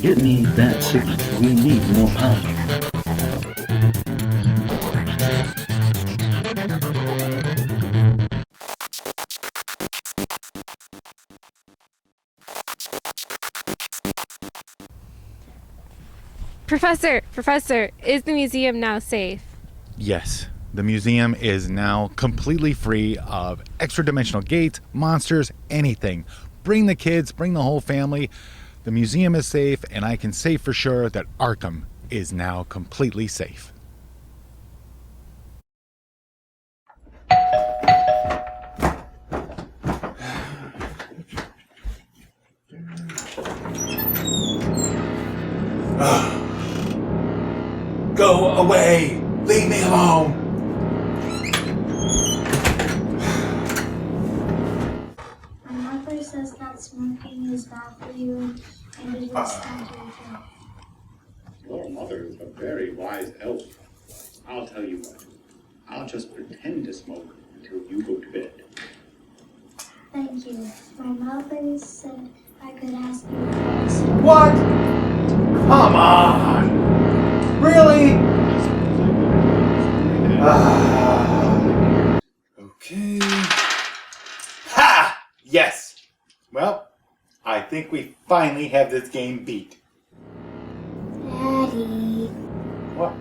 Get me that signal. We need more power. Professor, is the museum now safe? Yes, the museum is now completely free of extra-dimensional gates, monsters, anything. Bring the kids, bring the whole family. The museum is safe, and I can say for sure that Arkham is now completely safe. Go away! Leave me alone! My mother says that smoking is bad for you and it will stand your health. Your mother is a very wise elf. I'll tell you what. I'll just pretend to smoke until you go to bed. Thank you. My mother said I could ask you for a story. What? Come on! Really? Okay. Ha! Yes! Well, I think we finally have this game beat. Daddy. What?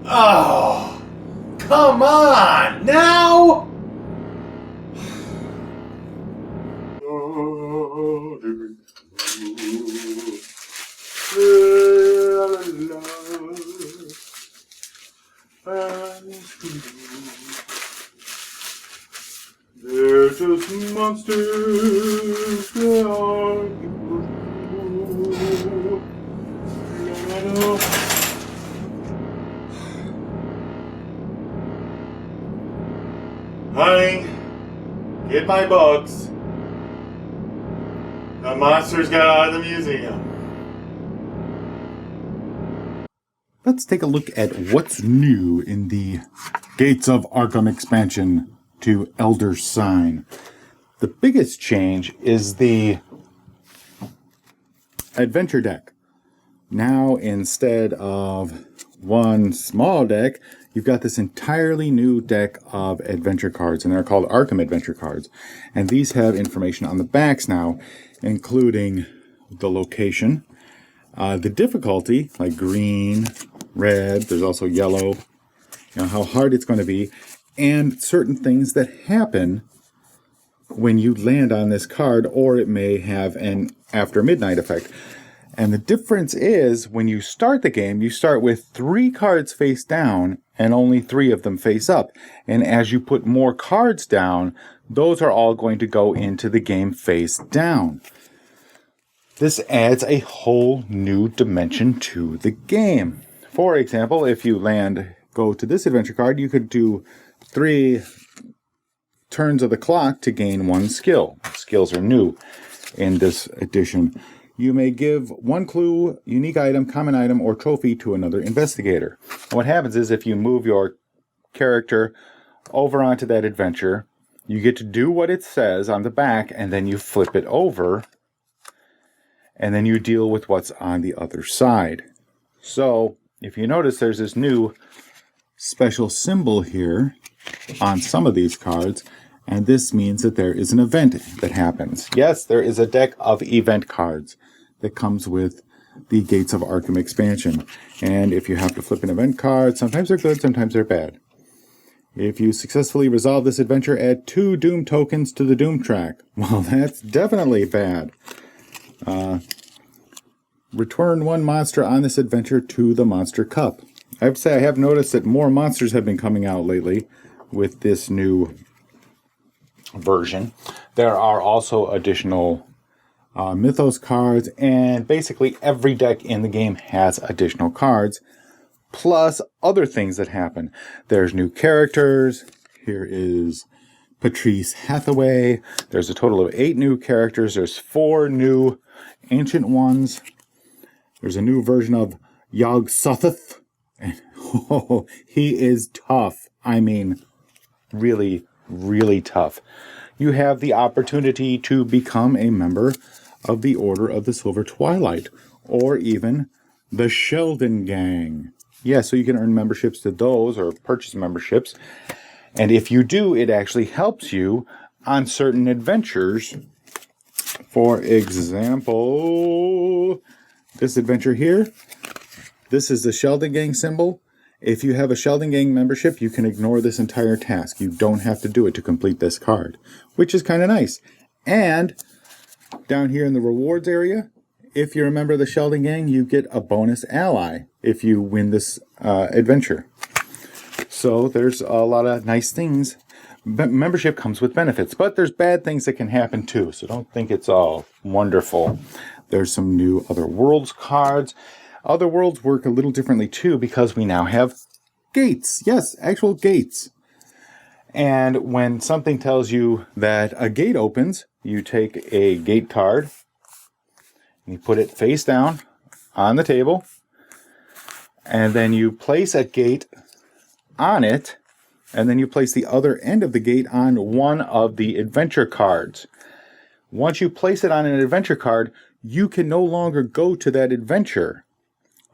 Oh! Come on! Now? They're just monsters. They are Honey, get my books. The monsters got out of the museum. Let's take a look at what's new in the Gates of Arkham expansion to Elder Sign. The biggest change is the adventure deck. Now, instead of one small deck, you've got this entirely new deck of adventure cards, and they're called Arkham Adventure Cards. And these have information on the backs now, including the location, the difficulty, like green, red, there's also yellow, how hard it's going to be, and certain things that happen when you land on this card, or it may have an after midnight effect. And the difference is, when you start the game, you start with 3 cards face down and only 3 of them face up. And as you put more cards down, those are all going to go into the game face down. This adds a whole new dimension to the game. For example, if you go to this adventure card, you could do 3 turns of the clock to gain 1 skill. Skills are new in this edition. You may give 1 clue, unique item, common item, or trophy to another investigator. And what happens is, if you move your character over onto that adventure, you get to do what it says on the back, and then you flip it over, and then you deal with what's on the other side. So, if you notice, there's this new special symbol here on some of these cards, and this means that there is an event that happens. Yes, there is a deck of event cards that comes with the Gates of Arkham expansion. And if you have to flip an event card, sometimes they're good, sometimes they're bad. If you successfully resolve this adventure, add 2 Doom tokens to the Doom track. Well, that's definitely bad. Return 1 monster on this adventure to the Monster Cup. I have to say, I have noticed that more monsters have been coming out lately with this new version. There are also additional Mythos cards, and basically every deck in the game has additional cards, plus other things that happen. There's new characters. Here is Patrice Hathaway. There's a total of 8 new characters. There's 4 new ancient ones. There's a new version of Yog Sothoth. And he is tough. I mean, really, really tough. You have the opportunity to become a member of the Order of the Silver Twilight, or even the Sheldon Gang. Yeah, so you can earn memberships to those or purchase memberships. And if you do, it actually helps you on certain adventures. For example, this adventure here, this is the Sheldon Gang symbol. If you have a Sheldon Gang membership, you can ignore this entire task. You don't have to do it to complete this card, which is kind of nice. And down here in the rewards area, if you're a member of the Sheldon Gang, you get a bonus ally if you win this adventure. So there's a lot of nice things. Membership comes with benefits, but there's bad things that can happen too. So don't think it's all wonderful. There's some new Other Worlds cards. Other Worlds work a little differently too because we now have gates. Yes, actual gates. And when something tells you that a gate opens, you take a gate card and you put it face down on the table, and then you place a gate on it, and then you place the other end of the gate on one of the adventure cards. Once you place it on an adventure card, you can no longer go to that adventure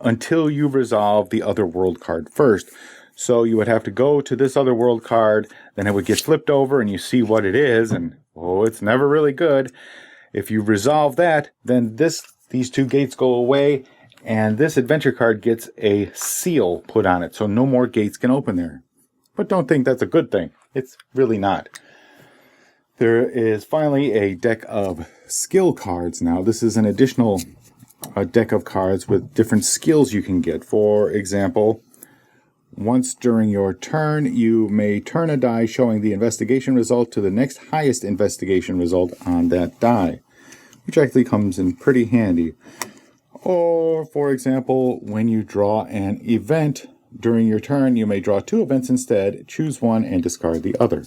until you resolve the Other World card first. So you would have to go to this Other World card, then it would get flipped over and you see what it is, and oh, it's never really good. If you resolve that, then these two gates go away, and this adventure card gets a seal put on it, so no more gates can open there. But don't think that's a good thing. It's really not. There is finally a deck of skill cards now. This is an additional deck of cards with different skills you can get. For example, once during your turn, you may turn a die showing the investigation result to the next highest investigation result on that die, which actually comes in pretty handy. Or, for example, when you draw an event during your turn, you may draw two events instead, choose one, and discard the other.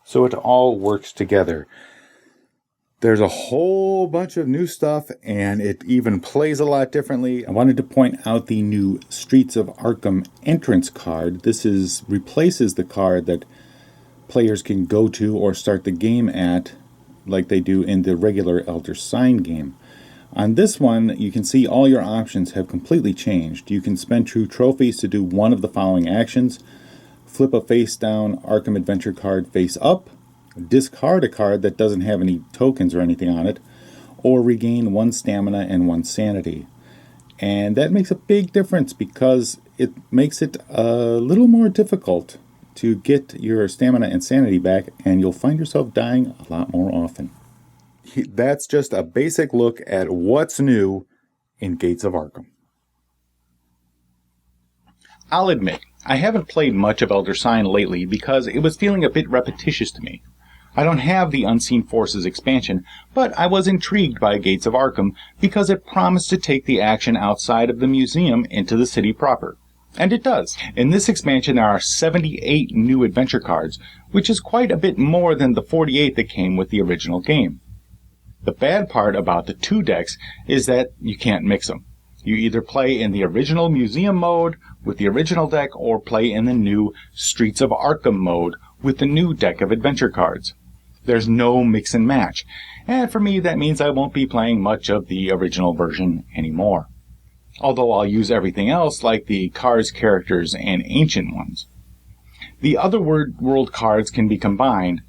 So it all works together. There's a whole bunch of new stuff, and it even plays a lot differently. I wanted to point out the new Streets of Arkham entrance card. This replaces the card that players can go to or start the game at, like they do in the regular Elder Sign game. On this one, you can see all your options have completely changed. You can spend true trophies to do one of the following actions: flip a face-down Arkham Adventure card face up, discard a card that doesn't have any tokens or anything on it, or regain 1 stamina and 1 sanity. And that makes a big difference because it makes it a little more difficult to get your stamina and sanity back, and you'll find yourself dying a lot more often. That's just a basic look at what's new in Gates of Arkham. I'll admit, I haven't played much of Elder Sign lately because it was feeling a bit repetitious to me. I don't have the Unseen Forces expansion, but I was intrigued by Gates of Arkham because it promised to take the action outside of the museum into the city proper. And it does. In this expansion there are 78 new adventure cards, which is quite a bit more than the 48 that came with the original game. The bad part about the two decks is that you can't mix them. You either play in the original museum mode with the original deck, or play in the new Streets of Arkham mode with the new deck of adventure cards. There's no mix and match, and for me that means I won't be playing much of the original version anymore. Although I'll use everything else like the cards, characters, and ancient ones. The Other World cards can be combined,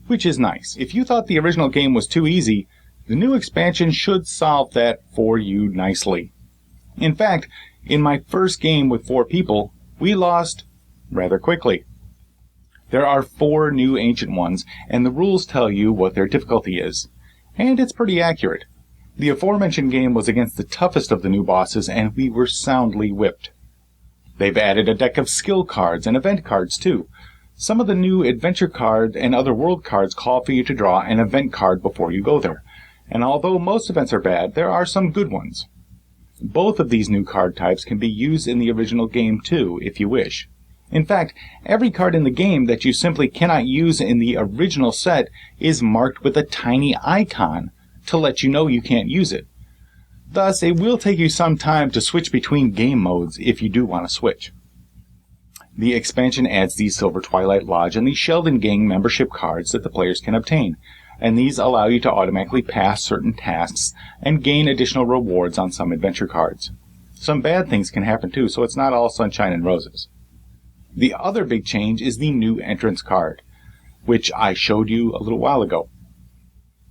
which is nice. If you thought the original game was too easy, the new expansion should solve that for you nicely. In fact, in my first game with 4 people, we lost rather quickly. There are 4 new ancient ones, and the rules tell you what their difficulty is. And it's pretty accurate. The aforementioned game was against the toughest of the new bosses, and we were soundly whipped. They've added a deck of skill cards and event cards too. Some of the new adventure card and Other World cards call for you to draw an event card before you go there. And although most events are bad, there are some good ones. Both of these new card types can be used in the original game too, if you wish. In fact, every card in the game that you simply cannot use in the original set is marked with a tiny icon to let you know you can't use it. Thus, it will take you some time to switch between game modes if you do want to switch. The expansion adds the Silver Twilight Lodge and the Sheldon Gang membership cards that the players can obtain. and these allow you to automatically pass certain tasks and gain additional rewards on some adventure cards. Some bad things can happen too, so it's not all sunshine and roses. The other big change is the new entrance card, which I showed you a little while ago.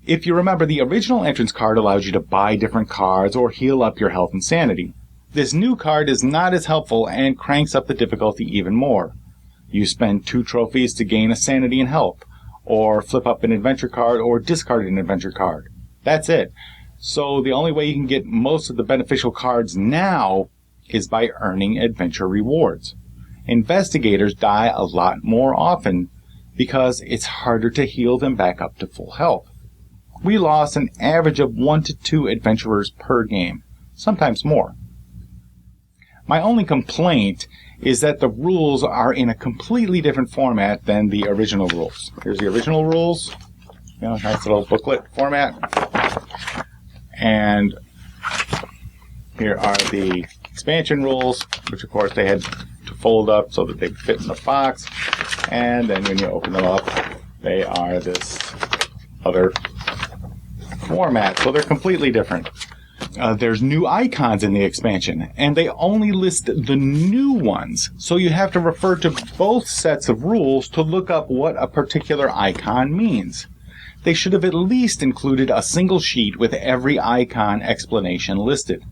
If you remember, the original entrance card allows you to buy different cards or heal up your health and sanity. This new card is not as helpful and cranks up the difficulty even more. You spend 2 trophies to gain a sanity and health, or flip up an adventure card or discard an adventure card. That's it. So the only way you can get most of the beneficial cards now is by earning adventure rewards. Investigators die a lot more often because it's harder to heal them back up to full health. We lost an average of 1 to 2 adventurers per game, sometimes more. My only complaint is that the rules are in a completely different format than the original rules. Here's the original rules, nice little booklet format. And here are the expansion rules, which of course they had to fold up so that they fit in the box. And then when you open them up, they are this other format, so they're completely different. There's new icons in the expansion, and they only list the new ones, so you have to refer to both sets of rules to look up what a particular icon means. They should have at least included a single sheet with every icon explanation listed.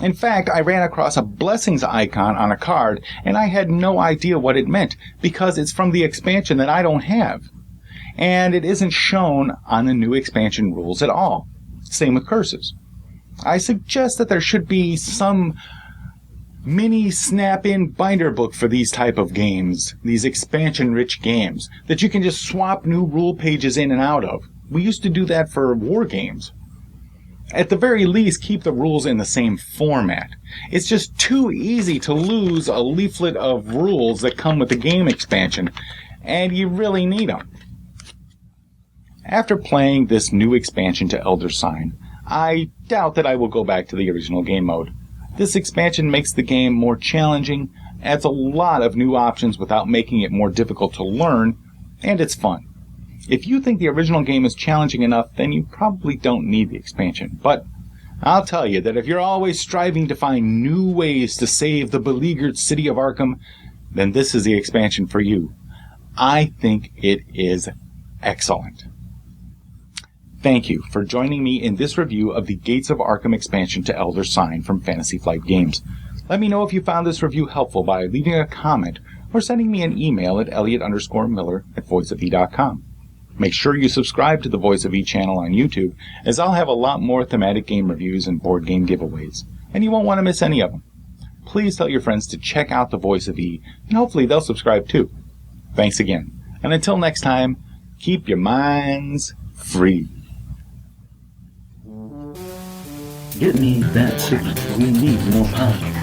In fact, I ran across a blessings icon on a card, and I had no idea what it meant, because it's from the expansion that I don't have. And it isn't shown on the new expansion rules at all. Same with curses. I suggest that there should be some mini snap-in binder book for these type of games, these expansion-rich games, that you can just swap new rule pages in and out of. We used to do that for war games. At the very least, keep the rules in the same format. It's just too easy to lose a leaflet of rules that come with the game expansion, and you really need them. After playing this new expansion to Elder Sign, I doubt that I will go back to the original game mode. This expansion makes the game more challenging, adds a lot of new options without making it more difficult to learn, and it's fun. If you think the original game is challenging enough, then you probably don't need the expansion. But I'll tell you that if you're always striving to find new ways to save the beleaguered city of Arkham, then this is the expansion for you. I think it is excellent. Thank you for joining me in this review of the Gates of Arkham expansion to Elder Sign from Fantasy Flight Games. Let me know if you found this review helpful by leaving a comment or sending me an email at Elliott_Miller@voiceofe.com. Make sure you subscribe to the Voice of E channel on YouTube, as I'll have a lot more thematic game reviews and board game giveaways, and you won't want to miss any of them. Please tell your friends to check out the Voice of E, and hopefully they'll subscribe too. Thanks again, and until next time, keep your minds free. Get me that signal. We need more power.